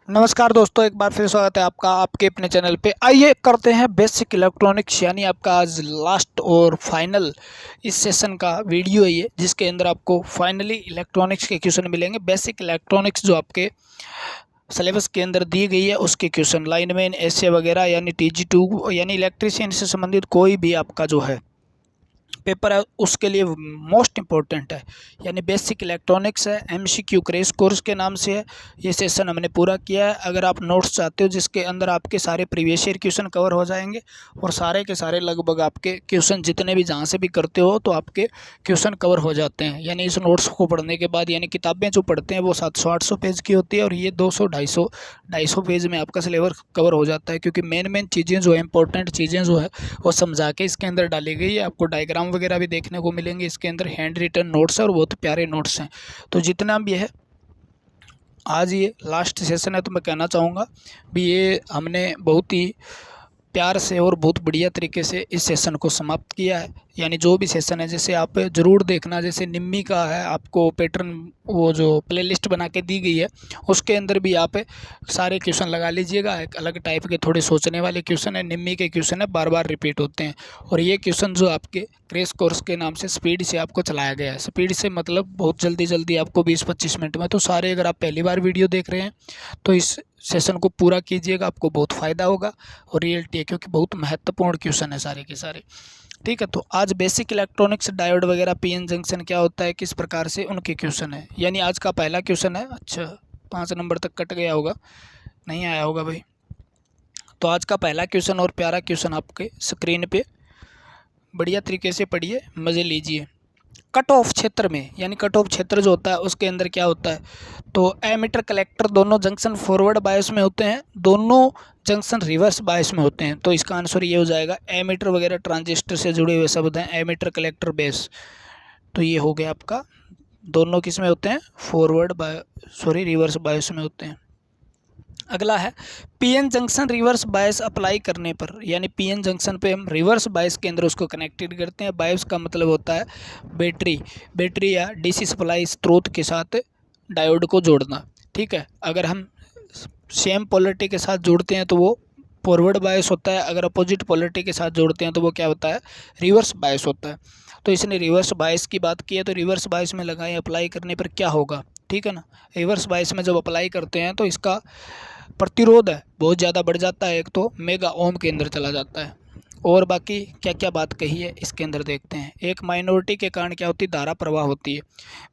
नमस्कार दोस्तों, एक बार फिर स्वागत है आपका आपके अपने चैनल पे। आइए करते हैं बेसिक इलेक्ट्रॉनिक्स, यानी आपका आज लास्ट और फाइनल इस सेशन का वीडियो है ये, जिसके अंदर आपको फाइनली इलेक्ट्रॉनिक्स के क्वेश्चन मिलेंगे। बेसिक इलेक्ट्रॉनिक्स जो आपके सिलेबस के अंदर दी गई है उसके क्वेश्चन, लाइनमैन, एसए वगैरह, यानी TG2 यानी इलेक्ट्रीशियन से संबंधित कोई भी आपका जो है पेपर है उसके लिए मोस्ट इम्पोर्टेंट है, यानी बेसिक इलेक्ट्रॉनिक्स है। MCQ क्रैश कोर्स के नाम से है। ये सेशन हमने पूरा किया है। अगर आप नोट्स चाहते हो जिसके अंदर आपके सारे प्रीवियस ईयर क्वेश्चन कवर हो जाएंगे और सारे के सारे लगभग आपके क्वेश्चन जितने भी जहाँ से भी करते हो तो आपके क्वेश्चन कवर हो जाते हैं, यानी इस नोट्स को पढ़ने के बाद, यानी किताबें जो पढ़ते हैं वो 700-800 पेज की होती है और ये 200-250 पेज में आपका सिलेबस कवर हो जाता है, क्योंकि मेन चीज़ें जो है, इंपॉर्टेंट चीज़ें जो है वो समझा के इसके अंदर डाली गई है। आपको डायग्राम वगैरह भी देखने को मिलेंगे इसके अंदर, हैंड रिटन नोट्स है और बहुत प्यारे नोट्स हैं। तो जितना भी है, आज ये लास्ट सेशन है, तो मैं कहना चाहूँगा भी ये हमने बहुत ही प्यार से और बहुत बढ़िया तरीके से इस सेशन को समाप्त किया है। यानी जो भी सेशन है, जैसे आप ज़रूर देखना, जैसे निम्मी का है, आपको पैटर्न वो जो प्लेलिस्ट बना के दी गई है उसके अंदर भी आप सारे क्वेश्चन लगा लीजिएगा। एक अलग टाइप के थोड़े सोचने वाले क्वेश्चन है, निम्मी के क्वेश्चन है, बार बार रिपीट होते हैं। और ये क्वेश्चन जो आपके क्रैश कोर्स के नाम से स्पीड से आपको चलाया गया है, स्पीड से मतलब बहुत जल्दी जल्दी आपको 20-25 मिनट में। तो सारे, अगर आप पहली बार वीडियो देख रहे हैं तो इस सेशन को पूरा कीजिएगा, आपको बहुत फ़ायदा होगा और रियलिटी है, क्योंकि बहुत महत्वपूर्ण क्वेश्चन है सारे के सारे। ठीक है, तो आज बेसिक इलेक्ट्रॉनिक्स, डायोड वगैरह, PN जंक्शन क्या होता है, किस प्रकार से उनके क्वेश्चन है, यानी आज का पहला क्वेश्चन है। अच्छा, 5 नंबर तक कट गया होगा, नहीं आया होगा भाई। तो आज का पहला क्वेश्चन और प्यारा क्वेश्चन आपके स्क्रीन पे, बढ़िया तरीके से पढ़िए, मज़े लीजिए। कट ऑफ क्षेत्र में, यानी कट ऑफ क्षेत्र जो होता है उसके अंदर क्या होता है, तो एमीटर कलेक्टर दोनों जंक्शन फॉरवर्ड बायस में होते हैं, दोनों जंक्शन रिवर्स बायस में होते हैं। तो इसका आंसर ये हो जाएगा, एमीटर वगैरह ट्रांजिस्टर से जुड़े हुए शब्द हैं, एमीटर कलेक्टर बेस। तो ये हो गया आपका, दोनों किस में होते हैं, रिवर्स बायस में होते हैं। अगला है PN junction reverse bias apply करने पर, यानी PN जंक्शन पे हम रिवर्स बायस के अंदर उसको कनेक्टेड करते हैं। बायस का मतलब होता है बैटरी या DC सप्लाई स्रोत के साथ डायोड को जोड़ना। ठीक है, अगर हम सेम पोलरिटी के साथ जोड़ते हैं तो वो फॉरवर्ड बायस होता है, अगर अपोजिट पोलरिटी के साथ जोड़ते हैं तो वो क्या होता है, रिवर्स बायस होता है। तो इसने रिवर्स बायस की बात की है, तो रिवर्स बायस में लगाएं, अप्लाई करने पर क्या होगा, ठीक है ना। रिवर्स बायस में जब अप्लाई करते हैं तो इसका प्रतिरोध है बहुत ज़्यादा बढ़ जाता है, एक तो मेगा ओम के अंदर चला जाता है। और बाकी क्या क्या बात कही है इसके अंदर देखते हैं। एक माइनॉरिटी के कारण क्या होती है, धारा प्रवाह होती है,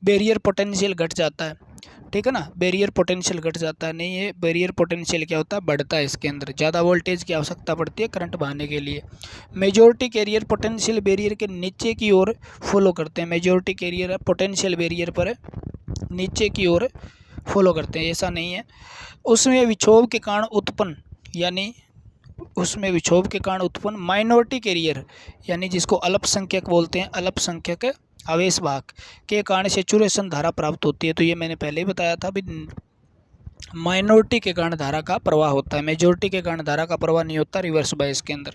बैरियर पोटेंशियल घट जाता है, ठीक है ना, बैरियर पोटेंशियल घट जाता है, नहीं है बैरियर पोटेंशियल क्या होता है, बढ़ता है। इसके अंदर ज़्यादा वोल्टेज की आवश्यकता पड़ती है करंट बहाने के लिए। मेजॉरिटी कैरियर पोटेंशियल बैरियर के नीचे की ओर फॉलो करते हैं, मेजॉरिटी कैरियर पोटेंशियल बैरियर पर नीचे की ओर फॉलो करते हैं, ऐसा नहीं है। उसमें विक्षोभ के कारण उत्पन्न, यानी उसमें विक्षोभ के कारण उत्पन्न माइनॉरिटी कैरियर, यानी जिसको अल्पसंख्यक बोलते हैं, अल्पसंख्यक आवेश वाहक के कारण सेचुरेशन धारा प्राप्त होती है। तो ये मैंने पहले ही बताया था भी, माइनॉरिटी के कारण धारा का प्रवाह होता है, मेजॉरिटी के कारण धारा का प्रवाह नहीं होता रिवर्स बायस के अंदर।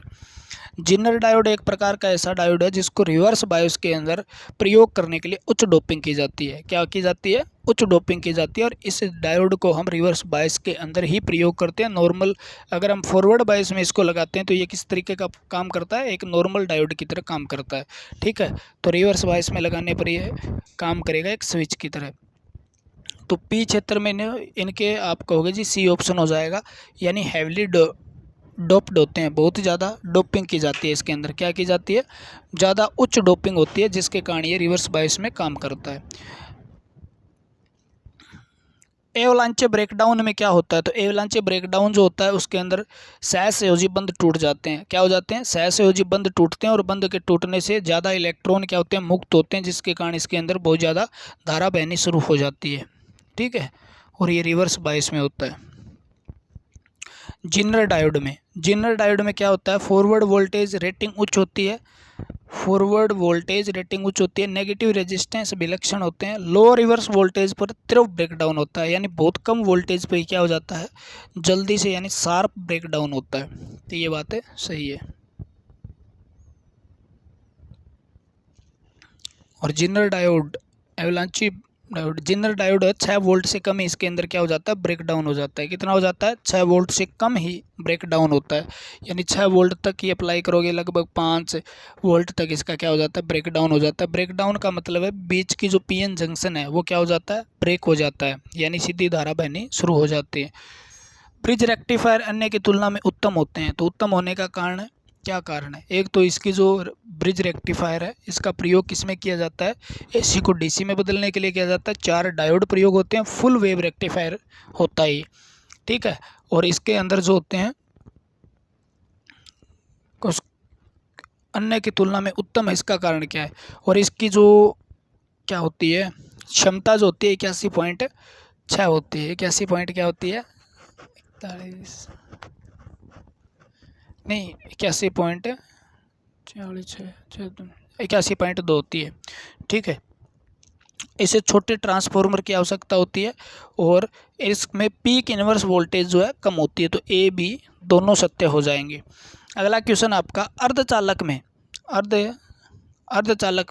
जिनर डायोड एक प्रकार का ऐसा डायोड है जिसको रिवर्स बायस के अंदर प्रयोग करने के लिए उच्च डोपिंग की जाती है। क्या की जाती है, उच्च डोपिंग की जाती है, और इस डायोड को हम रिवर्स बायस के अंदर ही प्रयोग करते हैं। नॉर्मल अगर हम फॉरवर्ड बायस में इसको लगाते हैं तो ये किस तरीके का काम करता है, एक नॉर्मल डायोड की तरह काम करता है। ठीक है, तो रिवर्स बायस में लगाने पर ये काम करेगा एक स्विच की तरह। तो पी क्षेत्र में इनके आप कहोगे जी सी ऑप्शन हो जाएगा, यानी हैवली डोप्ड होते हैं, बहुत ज़्यादा डोपिंग की जाती है इसके अंदर, क्या की जाती है, ज़्यादा उच्च डोपिंग होती है, जिसके कारण ये रिवर्स बायस में काम करता है। एवलांचे ब्रेकडाउन में क्या होता है, तो एवलांचे ब्रेकडाउन जो होता है उसके अंदर सहसंयोजी बंध टूट जाते हैं। क्या हो जाते हैं, सहसंयोजी बंध टूटते हैं, और बंध के टूटने से ज़्यादा इलेक्ट्रॉन क्या होते हैं, मुक्त होते हैं, जिसके कारण इसके अंदर बहुत ज़्यादा धारा बहनी शुरू हो जाती है। ठीक है, और ये रिवर्स बायस में होता है। जिनर डायोड में क्या होता है, फॉरवर्ड वोल्टेज रेटिंग उच्च होती है, फॉरवर्ड वोल्टेज रेटिंग उच्च होती है, नेगेटिव रेजिस्टेंस विलक्षण होते हैं, लो रिवर्स वोल्टेज पर तीव्र ब्रेकडाउन होता है, यानी बहुत कम वोल्टेज पर क्या हो जाता है, जल्दी से, यानी शार्प ब्रेकडाउन होता है। तो ये बात है, सही है। और Zener diode avalanche diode, Zener diode है 6 वोल्ट से कम ही इसके अंदर क्या हो जाता है, ब्रेक डाउन हो जाता है। कितना हो जाता है, 6 वोल्ट से कम ही ब्रेक डाउन होता है, यानी 6 वोल्ट तक ही अप्लाई करोगे, लगभग 5 वोल्ट तक इसका क्या हो जाता है, ब्रेक डाउन हो जाता है। ब्रेक डाउन का मतलब है बीच की जो पीएन जंक्शन है वो क्या हो जाता है, ब्रेक हो जाता है, यानी सीधी धारा बहनी शुरू हो जाती है। ब्रिज रेक्टिफायर अन्य की तुलना में उत्तम होते हैं, तो उत्तम होने का कारण क्या कारण है, एक तो इसकी जो ब्रिज रेक्टिफायर है इसका प्रयोग किसमें किया जाता है, एसी को डीसी में बदलने के लिए किया जाता है। 4 डायोड प्रयोग होते हैं, फुल वेव रेक्टिफायर होता है ये, ठीक है। और इसके अंदर जो होते हैं उस अन्य की तुलना में उत्तम है, इसका कारण क्या है, और इसकी जो क्या होती है क्षमता जो होती है 81.6 होती है। 81 क्या होती है, 41 नहीं 81.2 होती है, ठीक है। इसे छोटे ट्रांसफार्मर की आवश्यकता होती है और इसमें पीक इनवर्स वोल्टेज जो है कम होती है, तो ए बी दोनों सत्य हो जाएंगे। अगला क्वेश्चन आपका, अर्धचालक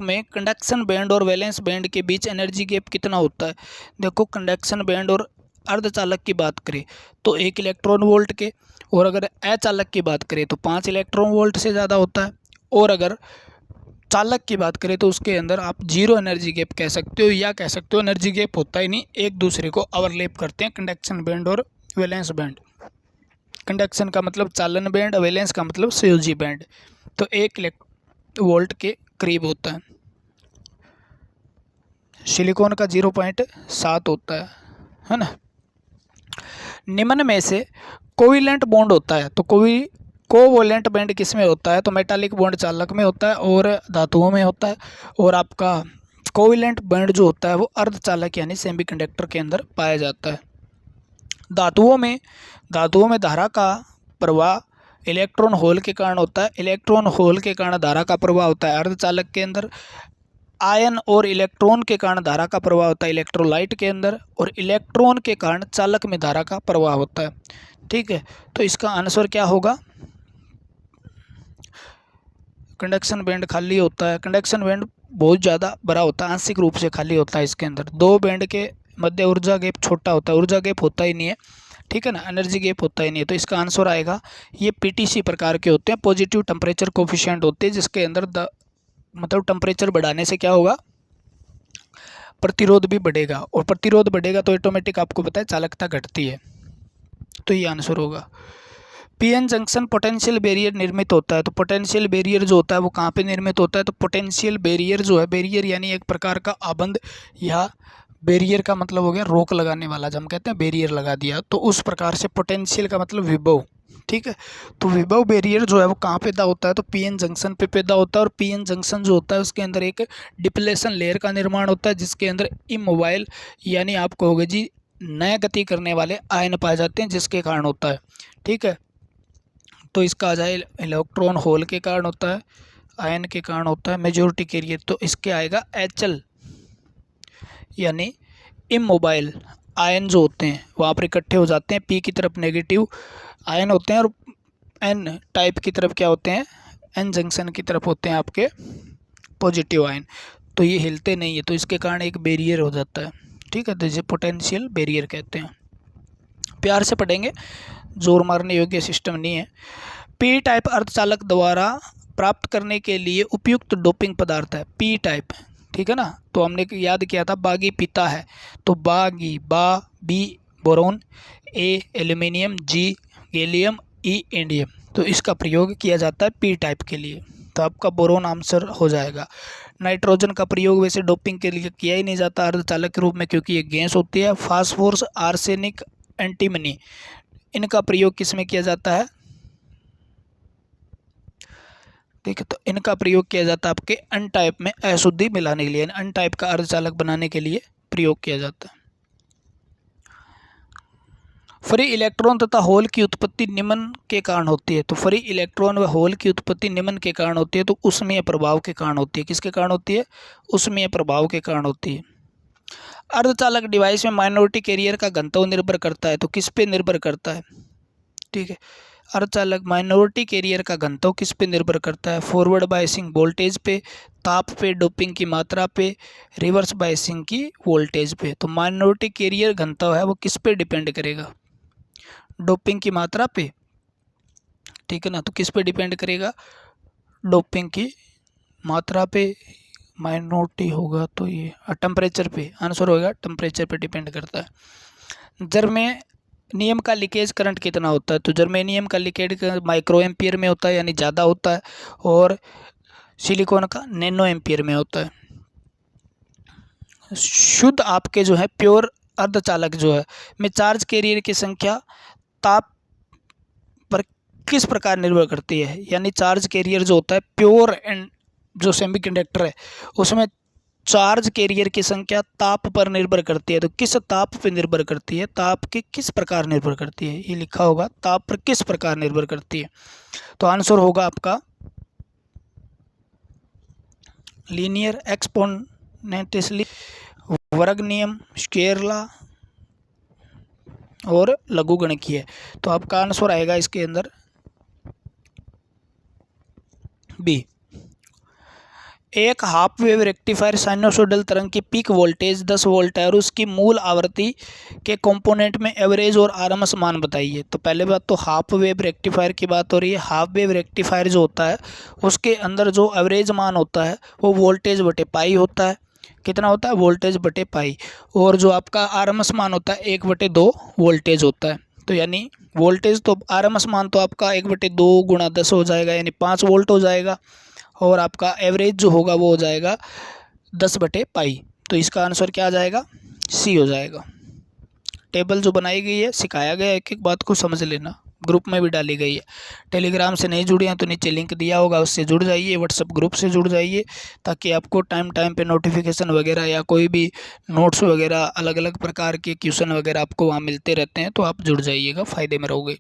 में कंडक्शन बैंड और वैलेंस बैंड के बीच एनर्जी गैप कितना होता है। देखो कंडक्शन बैंड और अर्धचालक की बात करें तो 1 इलेक्ट्रॉन वोल्ट के, और अगर अचालक की बात करें तो 5 इलेक्ट्रॉन वोल्ट से ज़्यादा होता है, और अगर चालक की बात करें तो उसके अंदर आप 0 एनर्जी गैप कह सकते हो, या कह सकते हो एनर्जी गैप होता ही नहीं, एक दूसरे को ओवरलैप करते हैं कंडक्शन बैंड और वैलेंस बैंड। कंडक्शन का मतलब चालन बैंड, वैलेंस का मतलब संयोजी बैंड, तो 1 वोल्ट के करीब होता है। सिलिकॉन का 0.7 होता है ना। निम्न में से कोवेलेंट बॉन्ड होता है, तो कोवेलेंट बॉन्ड किस में होता है, तो मेटालिक बॉन्ड चालक में होता है और धातुओं में होता है, और आपका कोवेलेंट बॉन्ड जो होता है वो अर्धचालक यानी सेमीकंडक्टर के अंदर पाया जाता है। धातुओं में धारा का प्रवाह इलेक्ट्रॉन होल के कारण होता है, इलेक्ट्रॉन होल के कारण धारा का प्रवाह होता है अर्धचालक के अंदर। आयन और इलेक्ट्रॉन के कारण धारा का प्रवाह होता है इलेक्ट्रोलाइट के अंदर, और इलेक्ट्रॉन के कारण चालक में धारा का प्रवाह होता है, ठीक है। तो इसका आंसर क्या होगा, कंडक्शन बैंड खाली होता है। कंडक्शन बैंड बहुत ज़्यादा बड़ा होता है, आंशिक रूप से खाली होता है इसके अंदर। 2 बैंड के मध्य ऊर्जा गैप छोटा होता है, ऊर्जा गैप होता ही नहीं है, ठीक है ना, एनर्जी गैप होता ही नहीं है। तो इसका आंसर आएगा, ये पीटीसी प्रकार के होते हैं, पॉजिटिव टेम्परेचर कोफिशिएंट होते हैं, जिसके अंदर मतलब टेम्परेचर बढ़ाने से क्या होगा, प्रतिरोध भी बढ़ेगा, और प्रतिरोध बढ़ेगा तो ऑटोमेटिक आपको पता है चालकता घटती है, तो ये आंसर होगा। पीएन जंक्शन पोटेंशियल बैरियर निर्मित होता है, तो पोटेंशियल बैरियर जो होता है वो कहाँ पे निर्मित होता है, तो पोटेंशियल बैरियर जो है, बैरियर यानी एक प्रकार का आबंध, या बैरियर का मतलब हो गया रोक लगाने वाला, जब हम कहते हैं बैरियर लगा दिया, तो उस प्रकार से पोटेंशियल का मतलब विभव, ठीक है। तो विभव बैरियर जो है वो कहाँ पैदा होता है, तो पीएन जंक्शन पे पैदा होता है, और पीएन जंक्शन जो होता है उसके अंदर एक डिप्लेशन लेयर का निर्माण होता है, जिसके अंदर इमोबाइल यानी आप कहोगे जी नया गति करने वाले आयन पाए जाते हैं, जिसके कारण होता है, ठीक है। तो इसका आ जाए इलेक्ट्रॉन होल के कारण होता है, आयन के कारण होता है, मेजॉरिटी कैरियर, तो इसके आएगा एचएल यानी इमोबाइल आयन जो होते हैं वहाँ पर इकट्ठे हो जाते हैं, पी की तरफ नेगेटिव आयन होते हैं, और एन टाइप की तरफ क्या होते हैं, एन जंक्शन की तरफ होते हैं आपके पॉजिटिव आयन, तो ये हिलते नहीं है, तो इसके कारण एक बैरियर हो जाता है, ठीक है। तो इसे पोटेंशियल बैरियर कहते हैं, प्यार से पढ़ेंगे, जोर मारने योग्य सिस्टम नहीं है। पी टाइप अर्धचालक द्वारा प्राप्त करने के लिए उपयुक्त डोपिंग पदार्थ है, पी टाइप, ठीक है ना। तो हमने याद किया था बागी पीता है, तो बागी बी बोरोन, ए एल्यूमिनियम, जी गैलियम, ई इंडियम, तो इसका प्रयोग किया जाता है पी टाइप के लिए, तो आपका बोरोन आंसर हो जाएगा। नाइट्रोजन का प्रयोग वैसे डोपिंग के लिए किया ही नहीं जाता अर्धचालक के रूप में, क्योंकि ये गैस होती है। फास्फोरस, आर्सेनिक, एंटीमनी, इनका प्रयोग किस में किया जाता है, ठीक है, तो इनका प्रयोग किया जाता है आपके अन टाइप में अशुद्धि मिलाने के लिए, अन टाइप का अर्धचालक बनाने के लिए प्रयोग किया जाता है। फ्री इलेक्ट्रॉन तथा होल की उत्पत्ति निम्न के कारण होती है, तो फ्री इलेक्ट्रॉन व होल की उत्पत्ति निम्न के कारण होती है, तो उष्मीय प्रभाव के कारण होती है। किसके कारण होती है, उष्मीय प्रभाव के कारण होती है। अर्धचालक डिवाइस में माइनॉरिटी कैरियर का घनत्व निर्भर करता है, तो किस पे निर्भर करता है, ठीक है। अर्धचालक माइनॉरिटी कैरियर का घनत्व किस पे निर्भर करता है? फॉरवर्ड बायसिंग वोल्टेज पे, ताप पे, डोपिंग की मात्रा पे, रिवर्स बायसिंग की वोल्टेज पे। तो माइनॉरिटी कैरियर घनत्व है वो किस पे डिपेंड करेगा? डोपिंग की मात्रा पे, ठीक है ना। तो किस पे डिपेंड करेगा? डोपिंग की मात्रा पे। माइनॉरिटी होगा तो ये टेम्परेचर पे, आंसर होगा टेम्परेचर पे डिपेंड करता है। जर्मेनियम का लीकेज करंट कितना होता है? तो जर्मेनियम का लीकेज माइक्रो एम्पियर में होता है, यानी ज़्यादा होता है, और सिलिकॉन का नैनो एम्पियर में होता है। शुद्ध आपके जो है प्योर अर्धचालक जो है में चार्ज कैरियर की संख्या ताप पर किस प्रकार निर्भर करती है? यानी चार्ज कैरियर जो होता है प्योर एंड जो सेमीकंडक्टर है उसमें चार्ज कैरियर की संख्या ताप पर निर्भर करती है। तो किस ताप पर निर्भर करती है? ताप के किस प्रकार निर्भर करती है? ये लिखा होगा ताप पर किस प्रकार निर्भर करती है। तो आंसर होगा आपका लीनियर, एक्सपोनेंशियली, वर्ग नियम, स्क्वायर लॉ और लघुगणकीय। तो आपका आंसर आएगा इसके अंदर बी। एक हाफ वेव रेक्टिफायर साइनोसॉइडल तरंग की पीक वोल्टेज 10 वोल्ट है और उसकी मूल आवृत्ति के कंपोनेंट में एवरेज और आरएमएस मान बताइए। तो पहले बात तो हाफ वेव रेक्टिफायर की बात हो रही है। हाफ वेव रेक्टिफायर जो होता है उसके अंदर जो एवरेज मान होता है वो वोल्टेज बटे पाई होता है। कितना होता है? वोल्टेज बटे पाई। और जो आपका आरएमएस मान होता है 1/2 वोल्टेज होता है। तो यानी वोल्टेज तो आरएमएस मान तो आपका 1/2 गुणा 10 हो जाएगा, यानी 5 वोल्ट हो जाएगा, और आपका एवरेज जो होगा वो हो जाएगा 10/पाई। तो इसका आंसर क्या आ जाएगा? सी हो जाएगा। टेबल जो बनाई गई है, सिखाया गया है, एक एक बात को समझ लेना, ग्रुप में भी डाली गई है। टेलीग्राम से नहीं जुड़े हैं तो नीचे लिंक दिया होगा, उससे जुड़ जाइए। व्हाट्सएप ग्रुप से जुड़ जाइए ताकि आपको टाइम टाइम पे नोटिफिकेशन वगैरह या कोई भी नोट्स वगैरह अलग अलग प्रकार के क्वेश्चन वगैरह आपको वहाँ मिलते रहते हैं। तो आप जुड़ जाइएगा, फ़ायदे में रहोगे।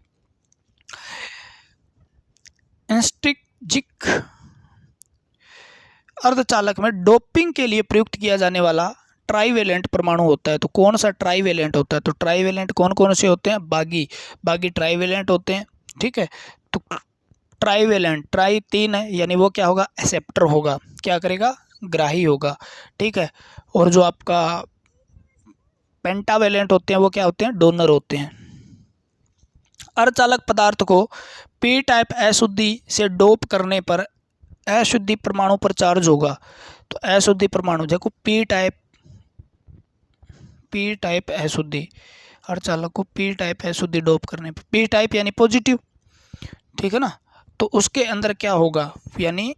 इंस्ट्रिंसिक अर्धचालक में डोपिंग के लिए प्रयुक्त किया जाने वाला ट्राईवेलेंट परमाणु होता है। तो कौन सा ट्राईवेलेंट होता है? तो ट्राईवेलेंट कौन कौन से होते हैं? बागी ट्राईवेलेंट होते हैं, ठीक है। तो ट्राईवेलेंट, ट्राई 3 है, यानी वो क्या होगा? एक्सेप्टर होगा, क्या करेगा? ग्राही होगा, ठीक है। और जो आपका पेंटावेलेंट होते हैं वो क्या होते हैं? डोनर होते हैं। अर्धचालक पदार्थ को पी टाइप अशुद्धि से डोप करने पर अशुद्धि परमाणु पर चार्ज होगा। तो अशुद्धि परमाणु देखो पी टाइप अशुद्धि, अर्धचालक को पी टाइप अशुद्धि डोप करने पर, पी टाइप यानी पॉजिटिव, ठीक है ना। तो उसके अंदर क्या होगा? यानी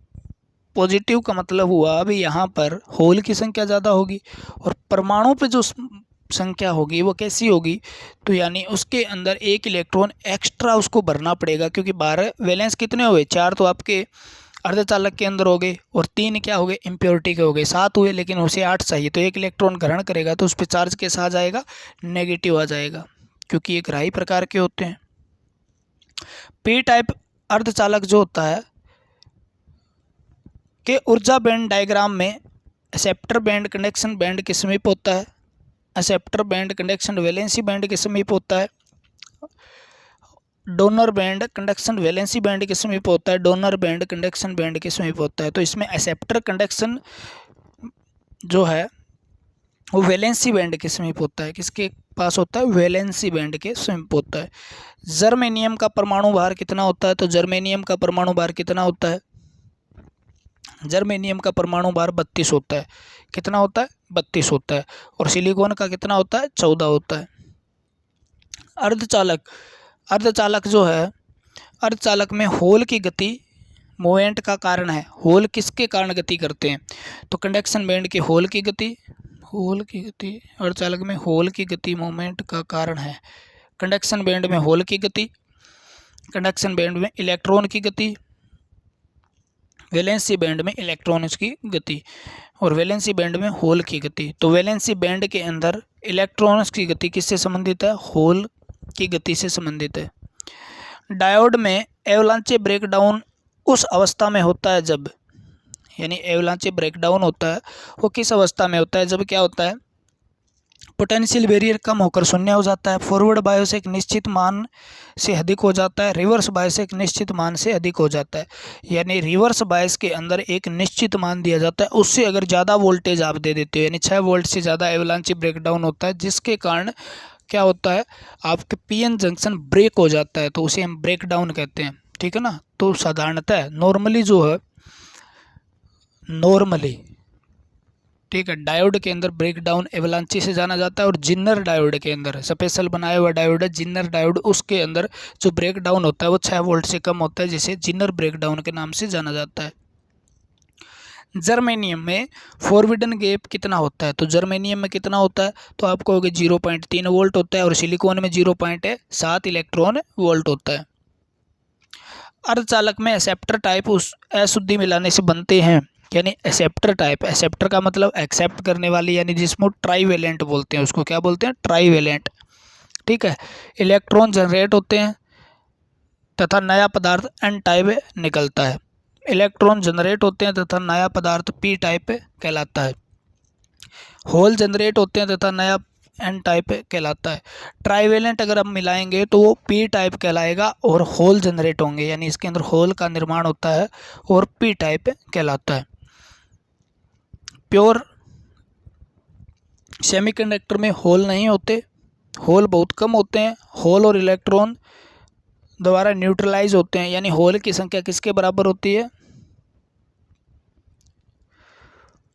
पॉजिटिव का मतलब हुआ अभी यहाँ पर होल की संख्या ज़्यादा होगी और परमाणु पे जो संख्या होगी वो कैसी होगी? तो यानी उसके अंदर एक इलेक्ट्रॉन एक्स्ट्रा उसको भरना पड़ेगा, क्योंकि 12 वैलेंस कितने हुए? 4 तो आपके अर्धचालक के अंदर हो गए और 3 क्या हो गए? इम्प्योरिटी के हो गए। 7 हुए, लेकिन उसे 8 चाहिए, तो एक इलेक्ट्रॉन ग्रहण करेगा तो उस पर चार्ज कैसा आ जाएगा? नेगेटिव आ जाएगा, क्योंकि ये ग्राही प्रकार के होते हैं। पी टाइप अर्धचालक जो होता है के ऊर्जा बैंड डायग्राम में एक्सेप्टर बैंड कंडक्शन बैंड के समीप होता है, acceptor band conduction valency band के समीप होता है, donor band conduction valency band के समीप होता है, डोनर बैंड कंडक्शन बैंड के समीप होता है। तो इसमें एक्सेप्टर कंडक्शन जो है वो वैलेंसी बैंड के समीप होता है। किसके पास होता है? वैलेंसी बैंड के समीप होता है। जर्मेनियम का परमाणु भार कितना होता है? तो जर्मेनियम का परमाणु भार कितना होता है? जर्मेनियम का परमाणु भार 32 होता है। कितना होता है? 32 होता है। और सिलिकॉन का कितना होता है? 14 होता है। अर्धचालक जो है, अर्धचालक में होल की गति मोमेंट का कारण है। होल किसके कारण गति करते हैं? तो कंडक्शन बैंड के होल की गति अर्धचालक में होल की गति मोमेंट का कारण है। कंडक्शन बैंड में होल की गति, कंडक्शन बैंड में इलेक्ट्रॉन की गति, वैलेंसी बैंड में इलेक्ट्रॉन्स की गति और वैलेंसी बैंड में होल की गति। तो वैलेंसी बैंड के अंदर इलेक्ट्रॉन्स की गति किससे संबंधित है? होल की गति से संबंधित है। डायोड में एवलांचे ब्रेकडाउन उस अवस्था में होता है जब, यानी एवलांचे ब्रेकडाउन होता है वो किस अवस्था में होता है? जब क्या होता है? पोटेंशियल बैरियर कम होकर शून्य हो जाता है। फॉरवर्ड बायस एक निश्चित मान से अधिक हो जाता है, रिवर्स बायस एक निश्चित मान से अधिक हो जाता है। यानी रिवर्स बायस के अंदर एक निश्चित मान दिया जाता है, उससे अगर ज़्यादा वोल्टेज आप दे देते हो, यानी 6 वोल्ट से ज़्यादा एवलांची ब्रेकडाउन होता है, जिसके कारण क्या होता है, आपके पीएन जंक्शन ब्रेक हो जाता है, तो उसे हम ब्रेकडाउन कहते हैं। ठीक है ना। तो साधारणतः नॉर्मली जो है, नॉर्मली ठीक है, डायोड के अंदर ब्रेकडाउन एवलांची से जाना जाता है, और जिन्नर डायोड के अंदर स्पेशल बनाया हुआ डायोड है जिन्नर डायोड, उसके अंदर जो ब्रेकडाउन होता है वो 6 वोल्ट से कम होता है, जिसे जिन्नर ब्रेकडाउन के नाम से जाना जाता है। जर्मेनियम में फॉरबिडन गैप कितना होता है? तो जर्मेनियम में कितना होता है? तो आप कहोगे 0.3 वोल्ट होता है, और सिलिकॉन में 0.7 इलेक्ट्रॉन वोल्ट होता है। अर्धचालक में एक्सेप्टर टाइप उस अशुद्धि मिलाने से बनते हैं, यानी एक्सेप्टर टाइप, एक्सेप्टर का मतलब एक्सेप्ट करने वाली, यानी जिसमें ट्राईवेलेंट बोलते हैं, उसको क्या बोलते हैं? ट्राईवेलेंट। ठीक है। इलेक्ट्रॉन जनरेट होते हैं तथा नया पदार्थ एन टाइप निकलता है। इलेक्ट्रॉन जनरेट होते हैं तथा नया पदार्थ पी टाइप कहलाता है। होल जनरेट होते हैं तथा नया एन टाइप कहलाता है। ट्राईवेलेंट अगर हम मिलाएंगे तो वो पी टाइप कहलाएगा, और होल जनरेट होंगे, यानी इसके अंदर होल का निर्माण होता है, और पी टाइप कहलाता है। प्योर सेमीकंडक्टर में होल नहीं होते, होल बहुत कम होते हैं। होल और इलेक्ट्रॉन द्वारा न्यूट्रलाइज होते हैं, यानी होल की संख्या किसके बराबर होती है?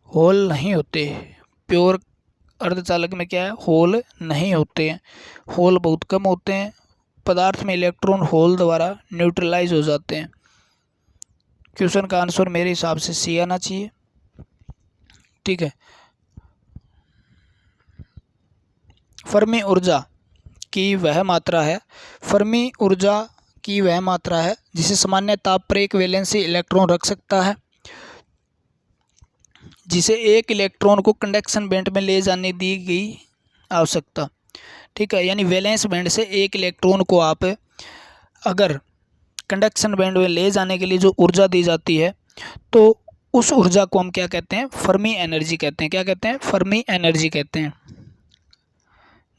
होल नहीं होते। प्योर अर्धचालक में क्या है? होल नहीं होते हैं, होल बहुत कम होते हैं। पदार्थ में इलेक्ट्रॉन होल द्वारा न्यूट्रलाइज हो जाते हैं। क्वेश्चन का आंसर मेरे हिसाब से सी आना चाहिए। ठीक है। फर्मी ऊर्जा की वह मात्रा है, फर्मी ऊर्जा की वह मात्रा है जिसे सामान्य ताप पर एक वैलेंसी इलेक्ट्रॉन रख सकता है, जिसे एक इलेक्ट्रॉन को कंडक्शन बैंड में ले जाने दी गई आवश्यकता। ठीक है। यानी वैलेंस बैंड से एक इलेक्ट्रॉन को आप अगर कंडक्शन बैंड में ले जाने के लिए जो ऊर्जा दी जाती है, तो उस ऊर्जा को हम क्या कहते हैं? फर्मी एनर्जी कहते हैं। क्या कहते हैं? फर्मी एनर्जी कहते हैं।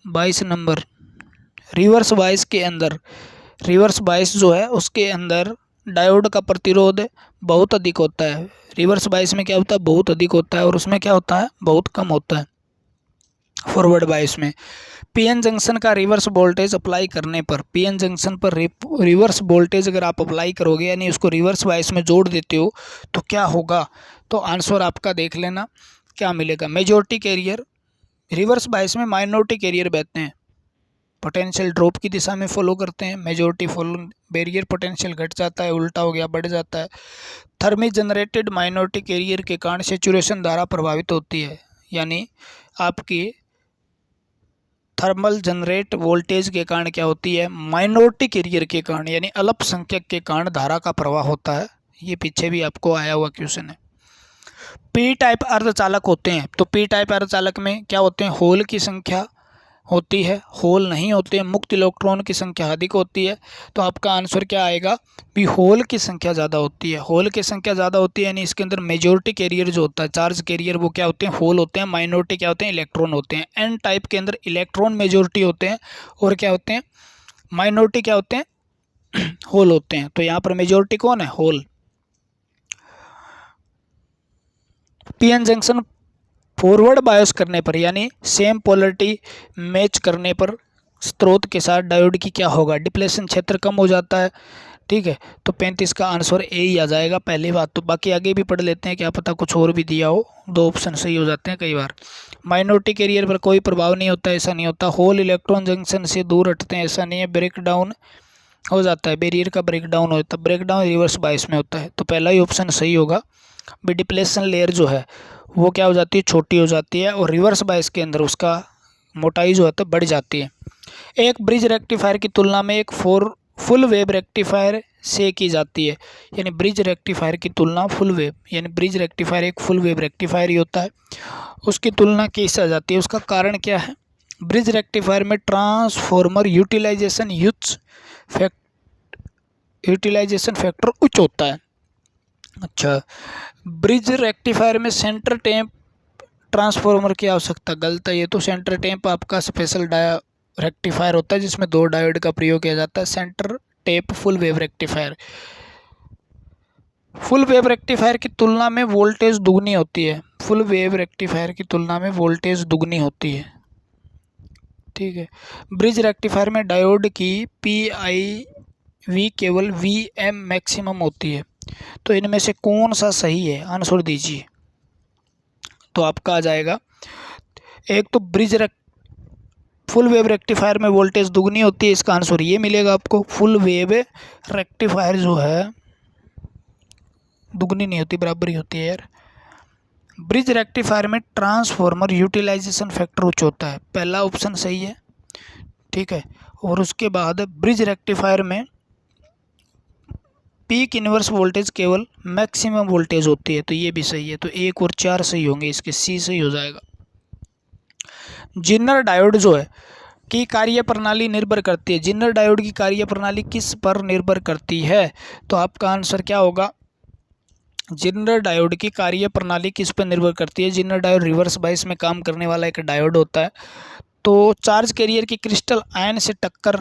22 नंबर, रिवर्स बायस के अंदर, रिवर्स बायस जो है उसके अंदर डायोड का प्रतिरोध बहुत अधिक होता है। रिवर्स बायस में क्या होता है? बहुत अधिक होता है, और उसमें क्या होता है? बहुत कम होता है फॉरवर्ड बायस में। पीएन जंक्शन का रिवर्स वोल्टेज अप्लाई करने पर, पीएन जंक्शन पर रिवर्स वोल्टेज अगर आप अप्लाई करोगे, यानी उसको रिवर्स बायस में जोड़ देते हो, तो क्या होगा? तो आंसर आपका देख लेना क्या मिलेगा। मेजॉरिटी कैरियर, रिवर्स बायस में माइनॉरिटी कैरियर बहते हैं, पोटेंशियल ड्रॉप की दिशा में फॉलो करते हैं। मेजॉरिटी फॉलो, बैरियर पोटेंशियल घट जाता है, उल्टा हो गया, बढ़ जाता है। थर्मी जनरेटेड माइनॉरिटी कैरियर के कारण सेचुरेशन धारा प्रभावित होती है, यानी आपकी थर्मल जनरेट वोल्टेज के कारण क्या होती है? माइनॉरिटी कैरियर के कारण, यानी अल्पसंख्यक के कारण धारा का प्रवाह होता है। ये पीछे भी आपको आया हुआ क्वेश्चन है। पी टाइप अर्धचालक होते हैं, तो पी टाइप अर्धचालक में क्या होते हैं? होल की संख्या होती है, होल नहीं होते हैं। मुक्त इलेक्ट्रॉन की संख्या अधिक होती है, तो आपका आंसर क्या आएगा? भी होल की संख्या ज़्यादा होती है। होल की संख्या ज़्यादा होती है, यानी इसके अंदर मेजॉरिटी कैरियर जो होता है, चार्ज कैरियर, वो क्या होते हैं? होल होते हैं। माइनॉरिटी क्या होते हैं? इलेक्ट्रॉन होते हैं। एन टाइप के अंदर इलेक्ट्रॉन मेजॉरिटी होते हैं, और क्या होते हैं? माइनॉरिटी क्या होते हैं? होल होते हैं। तो यहाँ पर मेजॉरिटी कौन है? Hole. PN junction forward bias करने पर, यानी सेम पोलरिटी मैच करने पर स्रोत के साथ डायोड की क्या होगा? डिप्लेशन क्षेत्र कम हो जाता है। ठीक है। तो 35 का आंसर ए ही आ जाएगा पहली बात। तो बाकी आगे भी पढ़ लेते हैं, क्या पता कुछ और भी दिया हो, 2 ऑप्शन सही हो जाते हैं कई बार। माइनॉरिटी कैरियर पर कोई प्रभाव नहीं होता, ऐसा नहीं होता। होल इलेक्ट्रॉन जंक्शन से दूर हटते हैं, ऐसा नहीं है। ब्रेक डाउन हो जाता है, बैरियर का ब्रेक डाउन होता है। ब्रेक डाउन रिवर्स बायस में होता है, तो पहला ही ऑप्शन सही होगा। भी डिप्लेशन लेयर जो है वो क्या हो जाती है? छोटी हो जाती है, और रिवर्स बायस के अंदर उसका मोटाई जो है तो बढ़ जाती है। एक ब्रिज रेक्टिफायर की तुलना में एक फुल वेव रेक्टिफायर से की जाती है, यानी ब्रिज रेक्टिफायर की तुलना फुल वेव, यानी ब्रिज रेक्टिफायर एक फुल वेव रेक्टिफायर ही होता है, उसकी तुलना किससे आ जाती है? उसका कारण क्या है? ब्रिज रेक्टिफायर में ट्रांसफॉर्मर यूटिलाइजेशन फैक्टर उच्च होता है। अच्छा, ब्रिज रेक्टिफायर में सेंटर टैप ट्रांसफॉर्मर की आवश्यकता, गलत है ये तो। सेंटर टेप आपका स्पेशल रेक्टिफायर होता है जिसमें 2 डायोड का प्रयोग किया जाता है। Centre tap full wave rectifier, full wave rectifier की तुलना में वोल्टेज दुगनी होती है। फुल वेव रेक्टिफायर की तुलना में वोल्टेज दुगनी होती है, ठीक है। ब्रिज रेक्टिफायर में डायोड की PIV केवल VM मैक्सिमम होती है। तो इनमें से कौन सा सही है, आंसर दीजिए। तो आपका आ जाएगा, एक तो फुल वेव रेक्टिफायर में वोल्टेज दुगनी होती है, इसका आंसर ये मिलेगा आपको। फुल वेव रेक्टिफायर जो है दुगनी नहीं होती, बराबर ही होती है यार। ब्रिज रेक्टिफायर में ट्रांसफॉर्मर यूटिलाइजेशन फैक्टर उच्च होता है, पहला ऑप्शन सही है, ठीक है। और उसके बाद ब्रिज रेक्टिफायर में पीक इनवर्स वोल्टेज केवल मैक्सिमम वोल्टेज होती है, तो ये भी सही है। तो 1 और 4 सही होंगे, इसके सी सही हो जाएगा। जिनर डायोड जो है की कार्य प्रणाली निर्भर करती है, जिनर डायोड की कार्य प्रणाली किस पर निर्भर करती है? तो आपका आंसर क्या होगा, जिनर डायोड की कार्य प्रणाली किस पर निर्भर करती है? जिनर डायोड रिवर्स बायस में काम करने वाला एक डायोड होता है। तो चार्ज कैरियर की क्रिस्टल आयन से टक्कर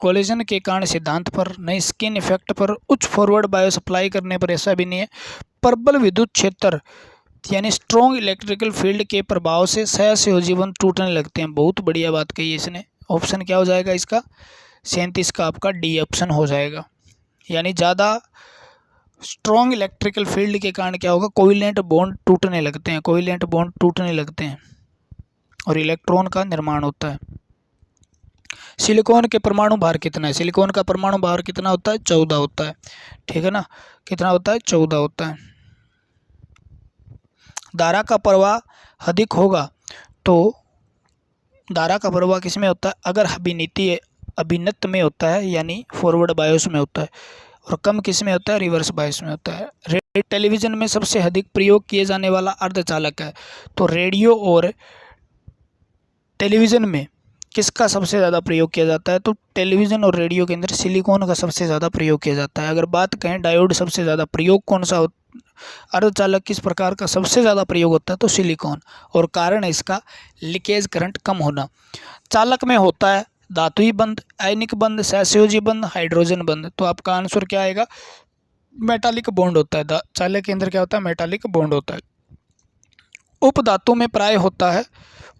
कोलिजन के कारण सिद्धांत पर, नहीं स्किन इफेक्ट पर, उच्च फॉरवर्ड बायस अप्लाई करने पर, ऐसा भी नहीं है। प्रबल विद्युत क्षेत्र यानी स्ट्रॉन्ग इलेक्ट्रिकल फील्ड के प्रभाव से सहसंयोजी बंध टूटने लगते हैं। बहुत बढ़िया बात कही है इसने। ऑप्शन क्या हो जाएगा इसका, 37 का आपका डी ऑप्शन हो जाएगा। यानी ज़्यादा स्ट्रॉन्ग इलेक्ट्रिकल फील्ड के कारण क्या होगा, कोवेलेंट बॉन्ड टूटने लगते हैं, कोवेलेंट बॉन्ड टूटने लगते हैं और इलेक्ट्रॉन का निर्माण होता है। सिलिकॉन के परमाणु भार कितना है? सिलिकॉन का परमाणु भार कितना होता है? 14 होता है, ठीक है ना। कितना होता है? 14 होता है। धारा का प्रवाह अधिक होगा तो धारा का प्रवाह किस में होता है? अगर अभिनित में होता है यानी फॉरवर्ड बायस में होता है, और कम किस में होता है? रिवर्स बायस में होता है। टेलीविजन में सबसे अधिक प्रयोग किए जाने वाला अर्धचालक है, तो रेडियो और टेलीविजन में किसका सबसे ज़्यादा प्रयोग किया जाता है? तो टेलीविज़न और रेडियो के अंदर सिलिकॉन का सबसे ज़्यादा प्रयोग किया जाता है। अगर बात कहें डायोड सबसे ज़्यादा प्रयोग कौन सा अर्धचालक किस प्रकार का सबसे ज़्यादा प्रयोग होता है? तो सिलिकॉन, और कारण है इसका लीकेज करंट कम होना। चालक में होता है धातुई बंध, आयनिक बंध, सहसंयोजी बंध, हाइड्रोजन बंध। तो आपका आंसर क्या आएगा? मेटालिक बॉन्ड होता है। चालक के अंदर क्या होता है? मेटालिक बॉन्ड होता है। उपधातु में प्राय होता है,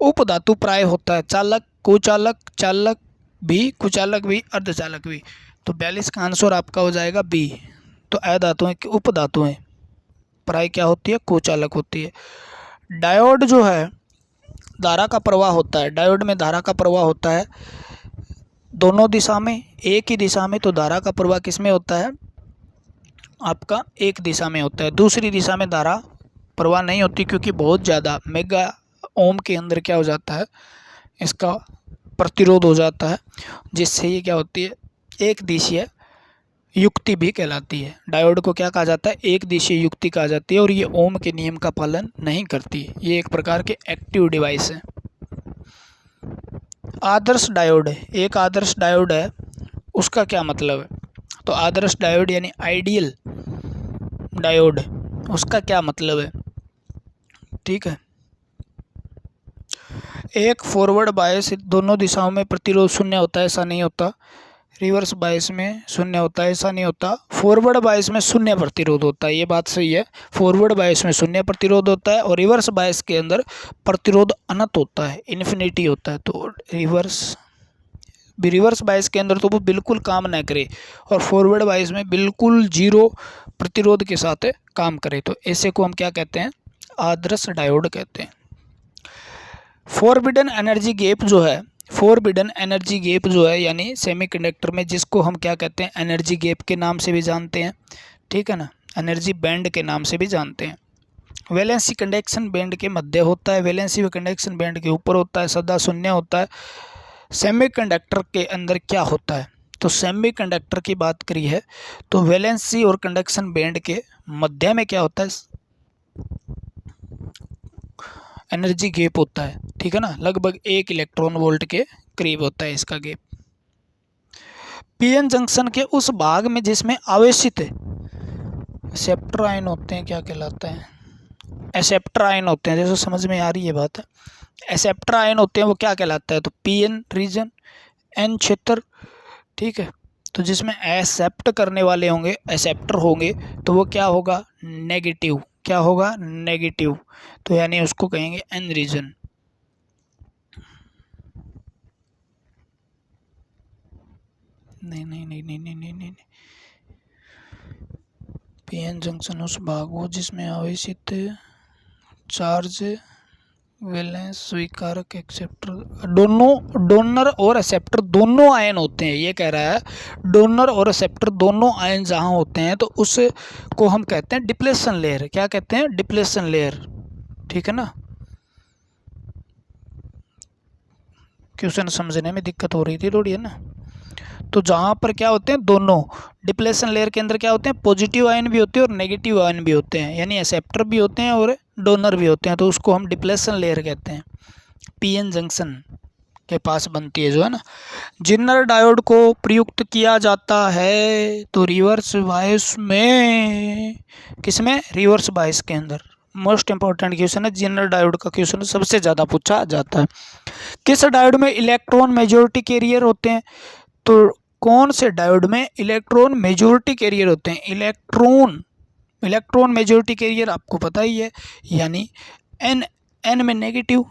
उपधातु प्राय होता है चालक, कुचालक, चालक भी, कुचालक भी, अर्धचालक भी। तो 42 का आंसर आपका हो जाएगा बी। तो अधातुएं की उपधातुएं प्राय क्या होती है? कुचालक होती है। डायोड जो है धारा का प्रवाह होता है, डायोड में धारा का प्रवाह होता है दोनों दिशा में, एक ही दिशा में। तो धारा का प्रवाह किस में होता है? आपका एक दिशा में होता है, दूसरी दिशा में धारा प्रवाह नहीं होती, क्योंकि बहुत ज़्यादा मेगा ओम के अंदर क्या हो जाता है? इसका प्रतिरोध हो जाता है, जिससे ये क्या होती है? एक दिशीय युक्ति भी कहलाती है। डायोड को क्या कहा जाता है? एक दिशीय युक्ति कहा जाती है, और ये ओम के नियम का पालन नहीं करती। ये एक प्रकार के एक्टिव डिवाइस है। आदर्श डायोड, एक आदर्श डायोड है, उसका क्या मतलब है? तो आदर्श डायोड यानी आइडियल डायोड, उसका क्या मतलब है? ठीक है। एक फॉरवर्ड बायस दोनों दिशाओं में प्रतिरोध शून्य होता है, ऐसा नहीं होता। रिवर्स बायस में शून्य होता है, ऐसा नहीं होता। फॉरवर्ड बायस में शून्य प्रतिरोध होता है, ये बात सही है। फॉरवर्ड बायस में शून्य प्रतिरोध होता है, और रिवर्स बायस के अंदर प्रतिरोध अनंत होता है, इन्फिनिटी होता है। तो रिवर्स बायस के अंदर तो वो बिल्कुल काम ना करे, और फॉरवर्ड बायस में बिल्कुल जीरो प्रतिरोध के साथ काम करे। तो ऐसे को हम क्या कहते हैं? आदर्श डायोड कहते हैं। फोरबिडन एनर्जी गैप जो है, फोरबिडन एनर्जी गैप जो है यानी सेमीकंडक्टर में, जिसको हम क्या कहते हैं? एनर्जी गैप के नाम से भी जानते हैं, ठीक है ना, एनर्जी बैंड के नाम से भी जानते हैं। वैलेंसी कंडक्शन बैंड के मध्य होता है, वैलेंसी कंडक्शन बैंड के ऊपर होता है, सदा शून्य होता है। सेमीकंडक्टर के अंदर क्या होता है? तो सेमीकंडक्टर की बात करी है तो वैलेंसी और कंडक्शन बैंड के मध्य में क्या होता है? एनर्जी गैप होता है, ठीक है ना, लगभग 1 इलेक्ट्रॉन वोल्ट के करीब होता है इसका गैप। पीएन जंक्शन के उस भाग में जिसमें आवेशित सेप्टर आयन होते हैं क्या कहलाता है? एक्सेप्टर आयन होते हैं, जैसे समझ में आ रही है बात है, एक्सेप्टर आयन होते हैं वो क्या कहलाता है, तो पीएन रीजन, एन क्षेत्र, ठीक है। तो जिसमें एक्सेप्ट करने वाले होंगे, एक्सेप्टर होंगे, तो वो क्या होगा, नेगेटिव, क्या होगा, नेगेटिव, तो यानी उसको कहेंगे एन रीजन। नहीं नहीं नहीं नहीं नहीं नहीं नहीं, पीएन जंक्शन उस भाग हो जिसमें आवेशित चार्ज, वैलेंस, स्वीकारक, एक्सेप्टर, दोनों डोनर और एक्सेप्टर दोनों आयन होते हैं, ये कह रहा है डोनर और एक्सेप्टर दोनों आयन जहां होते हैं तो उसको हम कहते हैं डिप्लेशन लेयर। क्या कहते हैं, डिप्लेशन लेयर, ठीक है ना। क्वेश्चन समझने में दिक्कत हो रही थी थोड़ी, है ना। तो जहाँ पर क्या होते हैं, दोनों डिप्लेशन लेयर के अंदर क्या होते हैं, पॉजिटिव आयन भी होते हैं और नेगेटिव आयन भी होते हैं, यानी एक्सेप्टर भी होते हैं और डोनर भी होते हैं, तो उसको हम डिप्लेशन लेयर कहते हैं। पीएन जंक्शन के पास बनती है जो है ना। जिनर डायोड को प्रयुक्त किया जाता है तो रिवर्स बायस में, किसमें, रिवर्स बायस के अंदर। मोस्ट इंपॉर्टेंट क्वेश्चन है, जिनर डायोड का क्वेश्चन सबसे ज़्यादा पूछा जाता है। किस डायोड में इलेक्ट्रॉन मेजॉरिटी कैरियर होते हैं, तो कौन से डायोड में इलेक्ट्रॉन मेजॉरिटी कैरियर होते हैं, इलेक्ट्रॉन मेजॉरिटी कैरियर आपको पता ही है, यानी एन में नेगेटिव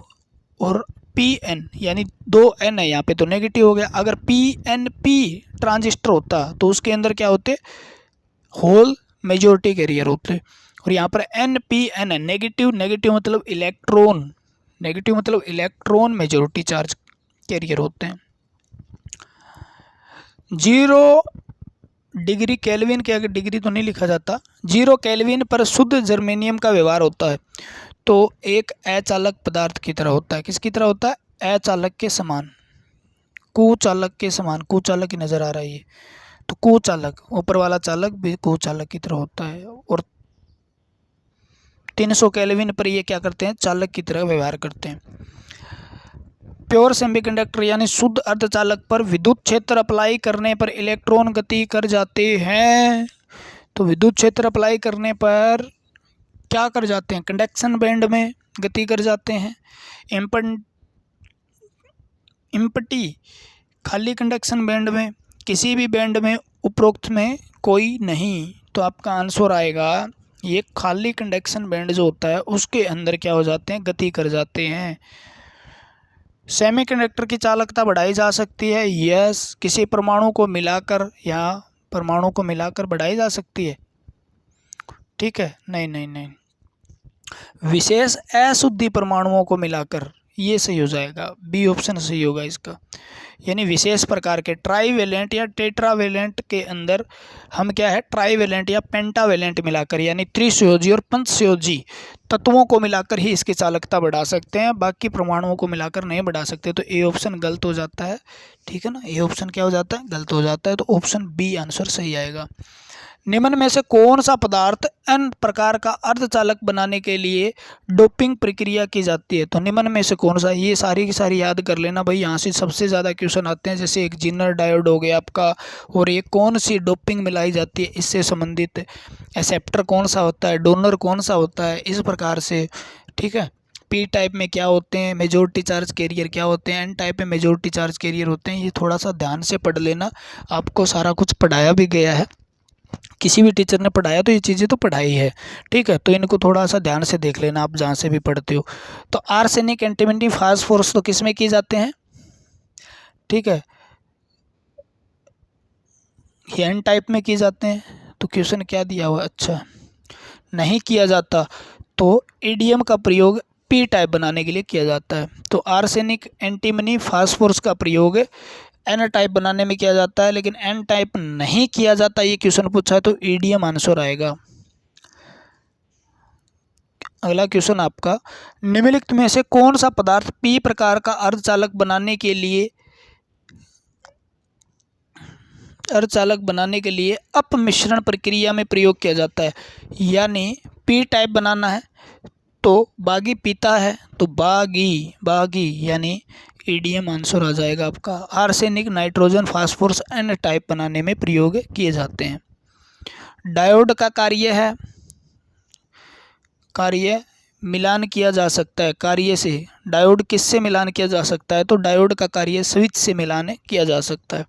और पी एन, यानी 2 एन है यहाँ पे तो नेगेटिव हो गया। अगर पी एन पी ट्रांजिस्टर होता तो उसके अंदर क्या होते, होल मेजॉरिटी कैरियर होते, और यहाँ पर एन पी एन है, नेगेटिव, नेगेटिव मतलब इलेक्ट्रॉन, नेगेटिव मतलब इलेक्ट्रॉन मेजॉरिटी चार्ज कैरियर होते हैं। 0 डिग्री केल्विन के, अगर डिग्री तो नहीं लिखा जाता, 0 केल्विन पर शुद्ध जर्मेनियम का व्यवहार होता है तो एक अचालक पदार्थ की तरह होता है। किसकी तरह होता है, अचालक के समान, कुचालक के समान, कुचालक ही नज़र आ रहा है ये, तो कुचालक, ऊपर वाला चालक भी कुचालक की तरह होता है। और 300 केल्विन पर ये क्या करते हैं, चालक की तरह व्यवहार करते हैं। प्योर सेमीकंडक्टर यानी शुद्ध अर्धचालक पर विद्युत क्षेत्र अप्लाई करने पर इलेक्ट्रॉन गति कर जाते हैं, तो विद्युत क्षेत्र अप्लाई करने पर क्या कर जाते हैं, कंडक्शन बैंड में गति कर जाते हैं। इम्पटी खाली कंडक्शन बैंड में, किसी भी बैंड में उपरोक्त में कोई नहीं, तो आपका आंसर आएगा ये खाली कंडक्शन बैंड जो होता है उसके अंदर क्या हो जाते हैं, गति कर जाते हैं। सेमीकंडक्टर की चालकता बढ़ाई जा सकती है, यस, किसी परमाणु को मिलाकर या परमाणु को मिलाकर बढ़ाई जा सकती है, ठीक है, नहीं नहीं नहीं, विशेष अशुद्धि परमाणुओं को मिलाकर, ये सही हो जाएगा, बी ऑप्शन सही होगा इसका। यानी विशेष प्रकार के ट्राईवेलेंट या टेट्रावेलेंट के अंदर हम क्या है, ट्राईवेलेंट या पेंटावेलेंट मिलाकर, यानी त्रिसंयोजी और पंचसंयोजी तत्वों को मिलाकर ही इसकी चालकता बढ़ा सकते हैं, बाकी परमाणुओं को मिलाकर नहीं बढ़ा सकते। तो ए ऑप्शन गलत हो जाता है, ठीक है ना, ए ऑप्शन क्या हो जाता है, गलत हो जाता है, तो ऑप्शन बी आंसर सही आएगा। निम्न में से कौन सा पदार्थ एन प्रकार का अर्धचालक बनाने के लिए डोपिंग प्रक्रिया की जाती है, तो निम्न में से कौन सा, ये सारी की सारी याद कर लेना भाई, यहाँ से सबसे ज़्यादा क्वेश्चन आते हैं। जैसे एक जिनर डायोड हो गया आपका, और ये कौन सी डोपिंग मिलाई जाती है इससे संबंधित, एक्सेप्टर कौन सा होता है, डोनर कौन सा होता है, इस प्रकार से, ठीक है। पी टाइप में क्या होते हैं, मेजॉरिटी चार्ज कैरियर क्या होते हैं, एन टाइप में मेजॉरिटी चार्ज कैरियर होते हैं। ये थोड़ा सा ध्यान से पढ़ लेना, आपको सारा कुछ पढ़ाया भी गया है, किसी भी टीचर ने पढ़ाया तो ये चीज़ें तो पढ़ाई है, ठीक है। तो इनको थोड़ा सा ध्यान से देख लेना आप जहाँ से भी पढ़ते हो। तो आर्सेनिक, एंटीमनी, फास्फोरस तो किस में किए जाते हैं, ठीक है, ये एन टाइप में किए जाते हैं। तो क्वेश्चन क्या दिया हुआ, अच्छा नहीं किया जाता, तो ईडीएम का प्रयोग पी टाइप बनाने के लिए किया जाता है। तो आर्सेनिक, एंटीमनी, फास्फोरस का प्रयोग एन टाइप बनाने में किया जाता है, लेकिन एन टाइप नहीं किया जाता, ये क्वेश्चन पूछा है, तो ईडीएम आंसर आएगा। अगला क्वेश्चन आपका, निम्नलिखित में से कौन सा पदार्थ पी प्रकार का अर्धचालक बनाने के लिए अपमिश्रण प्रक्रिया में प्रयोग किया जाता है, यानी पी टाइप बनाना है तो बागी पीता है, तो बागी यानी ईडीएम आंसर आ जाएगा आपका। Arsenic, nitrogen, phosphorus N type बनाने में प्रयोग किए जाते हैं। डायोड का कार्य मिलान किया जा सकता है कार्य से। डायोड किससे मिलान किया जा सकता है? तो डायोड का कार्य स्विच से मिलान किया जा सकता है।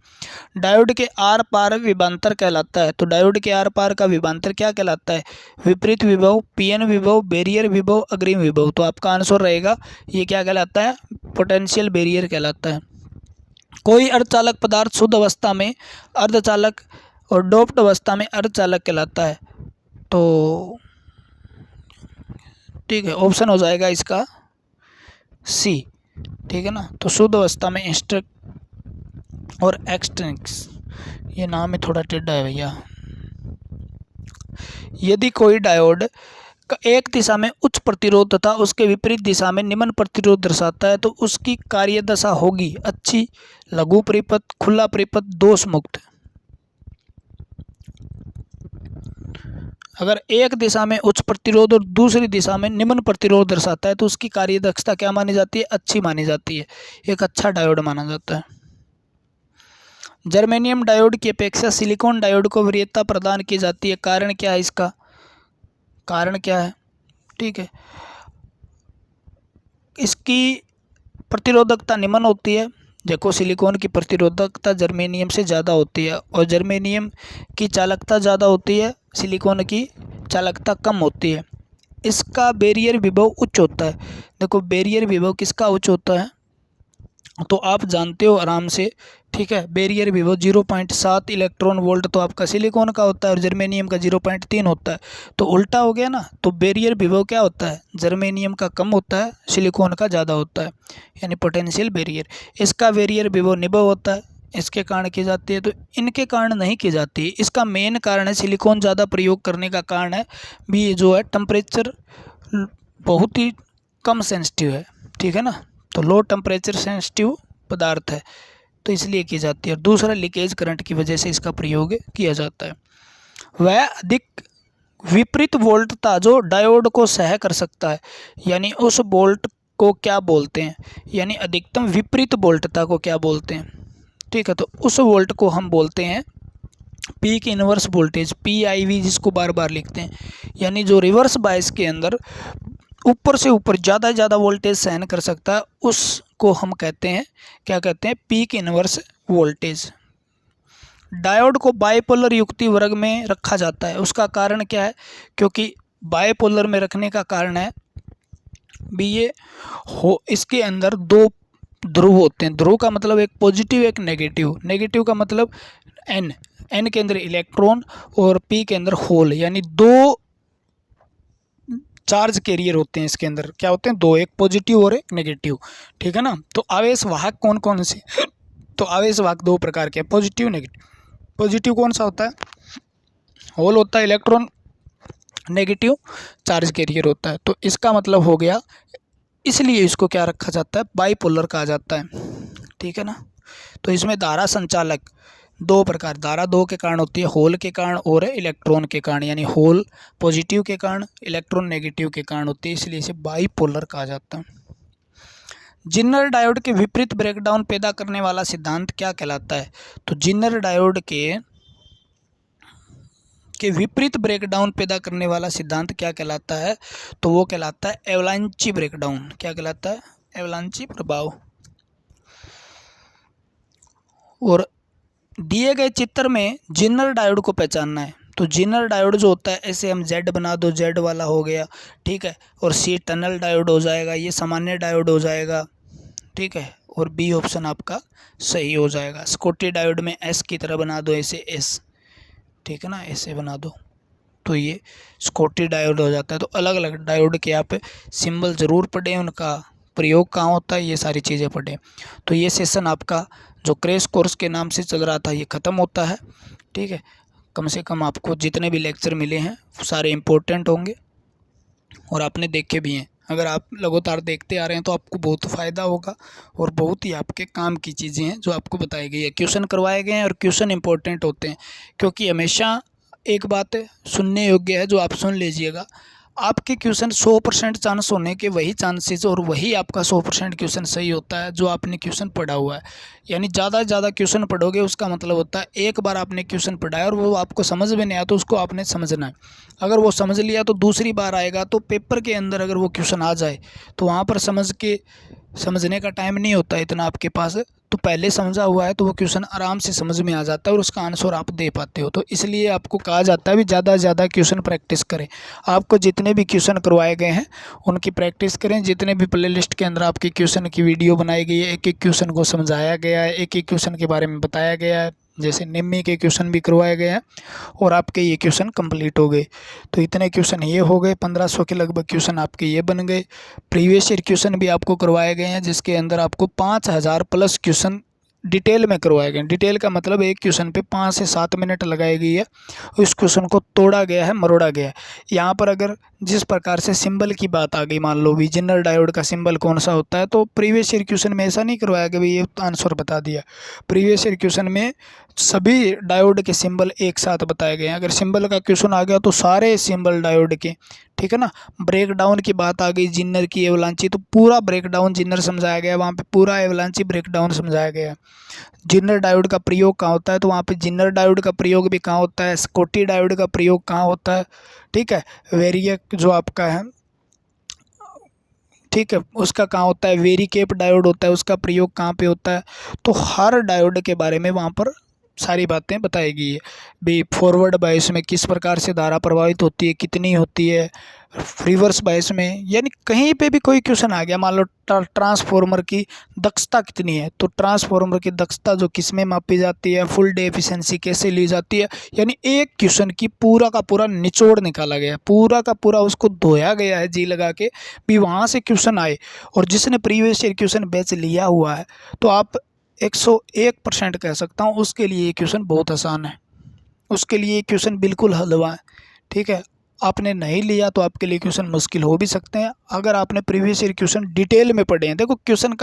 डायोड के आर पार विभवांतर कहलाता है। तो डायोड के आर पार का विभवांतर क्या कहलाता है? विपरीत विभव, पीएन विभव, बैरियर विभव, अग्रिम विभव। तो आपका आंसर रहेगा ये क्या कहलाता है? पोटेंशियल बैरियर कहलाता है। कोई अर्धचालक पदार्थ शुद्ध अवस्था में अर्धचालक और डोप्ड अवस्था में अर्धचालक कहलाता है। तो ठीक है, ऑप्शन हो जाएगा इसका सी। ठीक है ना। तो शुद्ध अवस्था में इंस्ट्रक और एक्सट्रिंक्स, ये नाम है थोड़ा टेढ़ा है भैया। यदि कोई डायोड एक दिशा में उच्च प्रतिरोध तथा उसके विपरीत दिशा में निम्न प्रतिरोध दर्शाता है तो उसकी कार्यदशा होगी अच्छी, लघु परिपथ, खुला परिपथ, दोष मुक्त। अगर एक दिशा में उच्च प्रतिरोध और दूसरी दिशा में निम्न प्रतिरोध दर्शाता है तो उसकी कार्यदक्षता क्या मानी जाती है? अच्छी मानी जाती है, एक अच्छा डायोड माना जाता है। जर्मेनियम डायोड की अपेक्षा सिलिकॉन डायोड को वरीयता प्रदान की जाती है। कारण क्या है इसका? कारण क्या है? ठीक है, इसकी प्रतिरोधकता निम्न होती है। देखो, सिलिकॉन की प्रतिरोधकता जर्मेनियम से ज़्यादा होती है और जर्मेनियम की चालकता ज़्यादा होती है, सिलिकॉन की चालकता कम होती है। इसका बैरियर विभव उच्च होता है। देखो, बैरियर विभव किसका उच्च होता है? तो आप जानते हो आराम से। ठीक है, बैरियर विभव 0.7 इलेक्ट्रॉन वोल्ट तो आपका सिलिकॉन का होता है और जर्मेनियम का 0.3 होता है। तो उल्टा हो गया ना। तो बैरियर विभव क्या होता है? जर्मेनियम का कम होता है, सिलिकॉन का ज़्यादा होता है, यानी पोटेंशियल बैरियर। इसका बैरियर विभव निभव होता है, इसके कारण की जाती है, तो इनके कारण नहीं की जाती। इसका मेन कारण है सिलिकॉन ज़्यादा प्रयोग करने का कारण है भी जो है टेम्परेचर बहुत ही कम सेंसिटिव है। ठीक है ना। तो लो टेम्परेचर सेंसिटिव पदार्थ है तो इसलिए की जाती है। और दूसरा, लीकेज करंट की वजह से इसका प्रयोग किया जाता है। वह अधिक विपरीत वोल्टता जो डायोड को सह कर सकता है, यानी उस वोल्ट को क्या बोलते हैं? यानी अधिकतम विपरीत वोल्टता को क्या बोलते हैं? ठीक है, तो उस वोल्ट को हम बोलते हैं पीक इनवर्स वोल्टेज, PIV, जिसको बार बार लिखते हैं। यानी जो रिवर्स बायस के अंदर ऊपर से ऊपर ज़्यादा से ज़्यादा वोल्टेज सहन कर सकता है उसको हम कहते हैं, क्या कहते हैं? Peak inverse voltage. डायोड को बाइपोलर युक्ति वर्ग में रखा जाता है। उसका कारण क्या है? क्योंकि बाइपोलर में रखने का कारण है भी ये इसके अंदर दो ध्रुव होते हैं। ध्रुव का मतलब एक पॉजिटिव एक नेगेटिव। नेगेटिव का मतलब एन के अंदर इलेक्ट्रॉन और पी के अंदर होल, यानी दो चार्ज कैरियर होते हैं इसके अंदर। क्या होते हैं? दो, एक पॉजिटिव और एक नेगेटिव। ठीक है ना। तो आवेश वाहक कौन कौन से? तो आवेश वाहक दो प्रकार के, पॉजिटिव नेगेटिव। पॉजिटिव कौन सा होता है? होल होता है, इलेक्ट्रॉन नेगेटिव चार्ज कैरियर होता है। तो इसका मतलब हो गया, इसलिए इसको क्या रखा जाता है? बाइपोलर कहा जाता है। ठीक है ना। तो इसमें धारा संचालक दो प्रकार, धारा दो के कारण होती है, होल के कारण और इलेक्ट्रॉन के कारण, यानी होल पॉजिटिव के कारण, इलेक्ट्रॉन नेगेटिव के कारण होती है, इसलिए इसे बाइपोलर कहा जाता है। जिन्नर डायोड के विपरीत ब्रेकडाउन पैदा करने वाला सिद्धांत क्या कहलाता है? तो जिन्नर डायोड के विपरीत ब्रेकडाउन पैदा करने वाला सिद्धांत क्या कहलाता है? तो वो कहलाता है एवलांची ब्रेकडाउन। क्या कहलाता है? एवलांची प्रभाव। और दिए गए चित्र में जिन्नर डायोड को पहचानना है। तो जिन्नर डायोड जो होता है, ऐसे हम Z बना दो, Z वाला हो गया। ठीक है। और C टनल डायोड हो जाएगा, ये सामान्य डायोड हो जाएगा। ठीक है। और B ऑप्शन आपका सही हो जाएगा। स्कॉटी डायोड में S की तरह बना दो, ऐसे S। ठीक है ना, ऐसे बना दो तो ये स्कॉटी डायोड हो जाता है। तो अलग अलग डायोड के आप सिंबल ज़रूर पढ़ें, उनका प्रयोग कहाँ होता है, ये सारी चीज़ें पढ़ें। तो ये सेशन आपका जो क्रैश कोर्स के नाम से चल रहा था ये ख़त्म होता है। ठीक है। कम से कम आपको जितने भी लेक्चर मिले हैं सारे इम्पोर्टेंट होंगे और आपने देखे भी हैं। अगर आप लगातार देखते आ रहे हैं तो आपको बहुत फ़ायदा होगा और बहुत ही आपके काम की चीज़ें हैं जो आपको बताई गई है। क्वेश्चन करवाए गए हैं और क्वेश्चन इंपॉर्टेंट होते हैं, क्योंकि हमेशा एक बात सुनने योग्य है जो आप सुन लीजिएगा। आपके क्वेश्चन 100% चांस होने के वही चांसेस और वही आपका 100% क्वेश्चन सही होता है जो आपने क्वेश्चन पढ़ा हुआ है। यानी ज़्यादा से ज़्यादा क्वेश्चन पढ़ोगे उसका मतलब होता है एक बार आपने क्वेश्चन पढ़ा है और वो आपको समझ में नहीं आया तो उसको आपने समझना है। अगर वो समझ लिया तो दूसरी बार आएगा तो पेपर के अंदर अगर वो क्वेश्चन आ जाए तो वहाँ पर समझने का टाइम नहीं होता इतना आपके पास, तो पहले समझा हुआ है तो वो क्वेश्चन आराम से समझ में आ जाता है और उसका आंसर आप दे पाते हो। तो इसलिए आपको कहा जाता है भी ज़्यादा से ज़्यादा क्वेश्चन प्रैक्टिस करें। आपको जितने भी क्वेश्चन करवाए गए हैं उनकी प्रैक्टिस करें। जितने भी प्लेलिस्ट के अंदर आपके क्वेश्चन की वीडियो बनाई गई है, एक एक क्वेश्चन को समझाया गया है, एक एक क्वेश्चन के बारे में बताया गया है, जैसे निम्मी के क्वेश्चन भी करवाए गए हैं और आपके ये क्वेश्चन कंप्लीट हो गए। तो इतने क्वेश्चन ये हो गए, 1500 के लगभग क्वेश्चन आपके ये बन गए। प्रीवियस ईयर क्वेश्चन भी आपको करवाए गए हैं जिसके अंदर आपको 5000 प्लस क्वेश्चन डिटेल में करवाए गए। डिटेल का मतलब एक क्वेश्चन पे 5 से 7 मिनट लगाई गई है, उस क्वेश्चन को तोड़ा गया है, मरोड़ा गया है। यहाँ पर अगर जिस प्रकार से सिंबल की बात आ गई, मान लो भी जिनर डायोड का सिंबल कौन सा होता है, तो प्रीवियस ईयर क्वेश्चन में ऐसा नहीं करवाया कि भाई ये आंसर बता दिया। प्रीवियस ईयर क्वेश्चन में सभी डायोड के सिंबल एक साथ बताए गए हैं। अगर सिंबल का क्वेश्चन आ गया तो सारे सिंबल डायोड के, ठीक है ना। ब्रेक डाउन की बात आ गई, जिन्नर की एवलांची, तो पूरा ब्रेक डाउन जिन्नर समझाया गया, वहाँ पे पूरा एवलांची ब्रेक डाउन समझाया गया। जिन्नर डायोड का प्रयोग कहाँ होता है, तो वहाँ पे जिन्नर डायोड का प्रयोग भी कहाँ होता है, स्कॉटी डायोड का प्रयोग कहाँ होता है, ठीक है। वेरिएक जो आपका है, ठीक है, उसका कहाँ होता है, वेरिकेप डायोड होता है, उसका प्रयोग कहाँ पे होता है। तो हर डायोड के बारे में वहाँ पर सारी बातें बताई गई है भी। फॉरवर्ड बायस में किस प्रकार से धारा प्रभावित होती है, कितनी होती है, रिवर्स बायस में, यानी कहीं पे भी कोई क्वेश्चन आ गया, मान लो ट्रांसफॉर्मर की दक्षता कितनी है, तो ट्रांसफॉर्मर की दक्षता जो किस में मापी जाती है, फुल डे एफिशिएंसी कैसे ली जाती है, यानी एक क्वेश्चन की पूरा का पूरा निचोड़ निकाला गया है, पूरा का पूरा उसको धोया गया है जी लगा के भी वहाँ से क्वेश्चन आए। और जिसने प्रीवियस ईयर क्वेश्चन बैच लिया हुआ है तो आप 101% कह सकता हूँ उसके लिए ये क्वेश्चन बहुत आसान है, उसके लिए ये क्वेश्चन बिल्कुल हलवा है, ठीक है। आपने नहीं लिया तो आपके लिए क्वेश्चन मुश्किल हो भी सकते हैं। अगर आपने प्रीवियस ईयर क्वेश्चन डिटेल में पढ़े हैं, देखो क्वेश्चन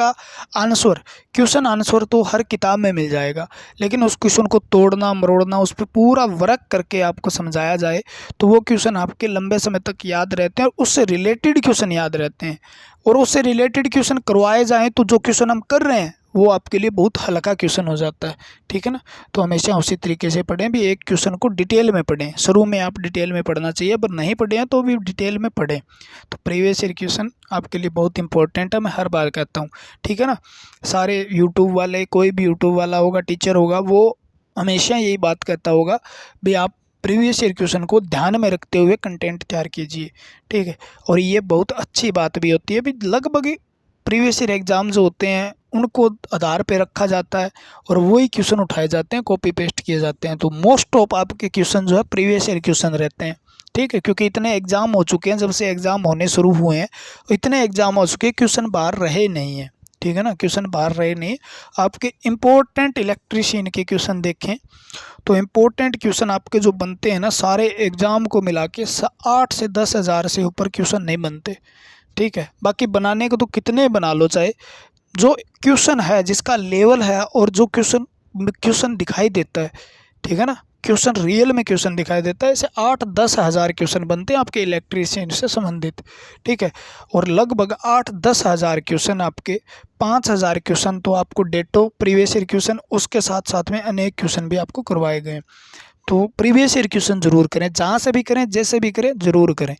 आंसर तो हर किताब में मिल जाएगा, लेकिन उस क्वेश्चन को तोड़ना मरोड़ना, उस पर पूरा वर्क करके आपको समझाया जाए तो वो क्वेश्चन आपके लंबे समय तक याद रहते हैं और उससे रिलेटेड क्वेश्चन याद रहते हैं। और उससे रिलेटेड क्वेश्चन करवाए जाएँ तो जो क्वेश्चन हम कर रहे हैं वो आपके लिए बहुत हल्का क्वेश्चन हो जाता है, ठीक है ना। तो हमेशा उसी तरीके से पढ़ें भी, एक क्वेश्चन को डिटेल में पढ़ें। शुरू में आप डिटेल में पढ़ना चाहिए, पर नहीं पढ़े हैं तो भी डिटेल में पढ़ें। तो प्रीवियस ईयर क्वेश्चन आपके लिए बहुत इंपॉर्टेंट है, मैं हर बार कहता हूँ, ठीक है ना। सारे यूट्यूब वाले, कोई भी यूट्यूब वाला होगा, टीचर होगा, वो हमेशा यही बात कहता होगा भी आप प्रीवियस ईयर क्वेश्चन को ध्यान में रखते हुए कंटेंट तैयार कीजिए, ठीक है। और ये बहुत अच्छी बात भी होती है भी, लगभग प्रीवियस ईयर एग्ज़ाम जो होते हैं उनको आधार पे रखा जाता है और वही क्वेश्चन उठाए जाते हैं, कॉपी पेस्ट किए जाते हैं। तो मोस्ट ऑफ आपके क्वेश्चन जो है प्रीवियस ईयर क्वेश्चन रहते हैं, ठीक है। क्योंकि इतने एग्ज़ाम हो चुके हैं, जब से एग्ज़ाम होने शुरू हुए हैं इतने एग्ज़ाम हो चुके हैं, क्वेश्चन बाहर रहे नहीं हैं, ठीक है ना। क्वेश्चन बाहर रहे नहीं। आपके इम्पोर्टेंट इलेक्ट्रीशियन के क्वेश्चन देखें तो इम्पोर्टेंट क्वेश्चन आपके जो बनते हैं ना, सारे एग्ज़ाम को मिला के 8 से 10 हज़ार से ऊपर क्वेश्चन नहीं बनते, ठीक है। बाकी बनाने को तो कितने बना लो, चाहे जो क्वेश्चन है जिसका लेवल है और जो क्वेश्चन दिखाई देता है, ठीक है ना, क्वेश्चन रियल में क्वेश्चन दिखाई देता है, ऐसे 8-10 हज़ार क्वेश्चन बनते हैं आपके इलेक्ट्रीशियन से संबंधित, ठीक है। और लगभग 8-10 हज़ार क्वेश्चन आपके 5000 क्वेश्चन तो आपको डेटो प्रीवियस ईयर क्वेश्चन, उसके साथ साथ में अनेक क्वेश्चन भी आपको करवाए गए। तो प्रीवियस ईयर क्वेश्चन ज़रूर करें, जहाँ से भी करें, जैसे भी करें, ज़रूर करें,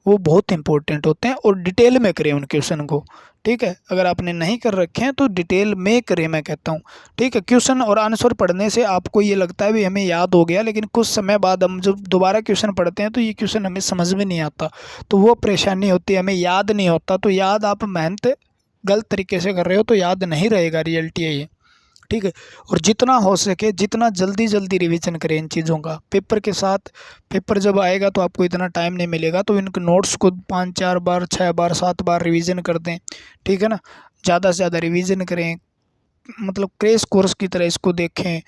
वो बहुत इंपॉर्टेंट होते हैं। और डिटेल में करें उन क्वेश्चन को, ठीक है। अगर आपने नहीं कर रखे हैं तो डिटेल में करें, मैं कहता हूँ, ठीक है। क्वेश्चन और आंसर पढ़ने से आपको ये लगता है भी हमें याद हो गया, लेकिन कुछ समय बाद हम जब दोबारा क्वेश्चन पढ़ते हैं तो ये क्वेश्चन हमें समझ में नहीं आता, तो वो परेशानी होती है, हमें याद नहीं होता। तो याद आप मेहनत गलत तरीके से कर रहे हो तो याद नहीं रहेगा, रियलिटी है ये, ठीक है। और जितना हो सके जितना जल्दी रिवीजन करें इन चीज़ों का। पेपर के साथ, पेपर जब आएगा तो आपको इतना टाइम नहीं मिलेगा, तो इनके नोट्स को 5-4 बार, 6 बार, 7 बार रिवीजन कर दें, ठीक है ना। ज़्यादा से ज़्यादा रिवीजन करें, मतलब क्रैश कोर्स की तरह इसको देखें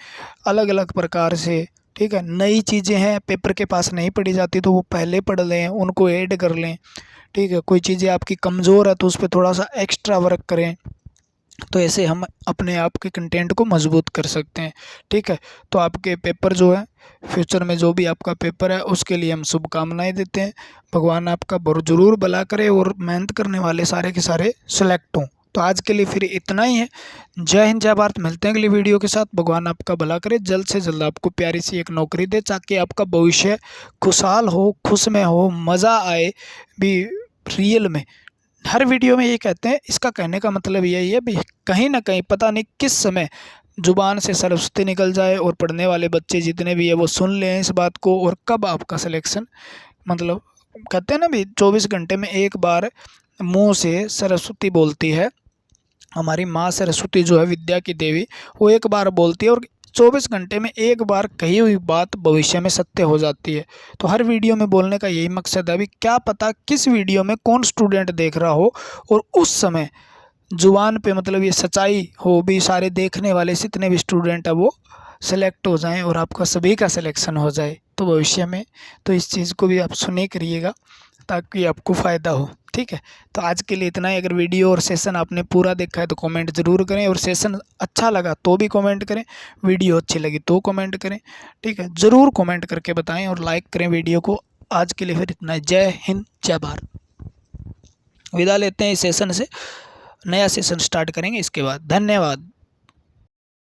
अलग अलग प्रकार से, ठीक है। नई चीज़ें हैं पेपर के पास नहीं पढ़ी जाती तो वो पहले पढ़ लें, उनको ऐड कर लें, ठीक है। कोई चीज़ें आपकी कमज़ोर है तो उस पर थोड़ा सा एक्स्ट्रा वर्क करें, तो ऐसे हम अपने आप के कंटेंट को मजबूत कर सकते हैं। ठीक है, तो आपके पेपर जो है फ्यूचर में, जो भी आपका पेपर है उसके लिए हम शुभकामनाएं देते हैं। भगवान आपका ज़रूर भला करे और मेहनत करने वाले सारे के सारे सिलेक्ट हों। तो आज के लिए फिर इतना ही है। जय हिंद जय भारत। मिलते हैं अगली वीडियो के साथ। भगवान आपका भला करे, जल्द से जल्द आपको प्यारी सी एक नौकरी दे, ताकि आपका भविष्य खुशहाल हो, खुश में हो, मज़ा आए भी रियल में। हर वीडियो में ये कहते हैं, इसका कहने का मतलब यही है भी कहीं ना कहीं पता नहीं किस समय जुबान से सरस्वती निकल जाए और पढ़ने वाले बच्चे जितने भी है वो सुन लें इस बात को, और कब आपका सिलेक्शन, मतलब कहते हैं ना भी 24 घंटे में एक बार मुंह से सरस्वती बोलती है। हमारी माँ सरस्वती जो है विद्या की देवी, वो एक बार बोलती है और 24 घंटे में एक बार कही हुई बात भविष्य में सत्य हो जाती है। तो हर वीडियो में बोलने का यही मकसद है। अभी क्या पता किस वीडियो में कौन स्टूडेंट देख रहा हो और उस समय जुबान पे मतलब ये सच्चाई हो भी, सारे देखने वाले जितने भी स्टूडेंट है वो सेलेक्ट हो जाएं और आपका सभी का सिलेक्शन हो जाए तो भविष्य में। तो इस चीज़ को भी आप सुने करिएगा ताकि आपको फ़ायदा हो। ठीक है, तो आज के लिए इतना ही। अगर वीडियो और सेशन आपने पूरा देखा है तो कमेंट ज़रूर करें, और सेशन अच्छा लगा तो भी कमेंट करें, वीडियो अच्छी लगी तो कमेंट करें। ठीक है, ज़रूर कमेंट करके बताएं और लाइक करें वीडियो को। आज के लिए फिर इतना ही। जय हिंद जय भारत। विदा लेते हैं इस सेशन से, नया सेशन स्टार्ट करेंगे इसके बाद। धन्यवाद।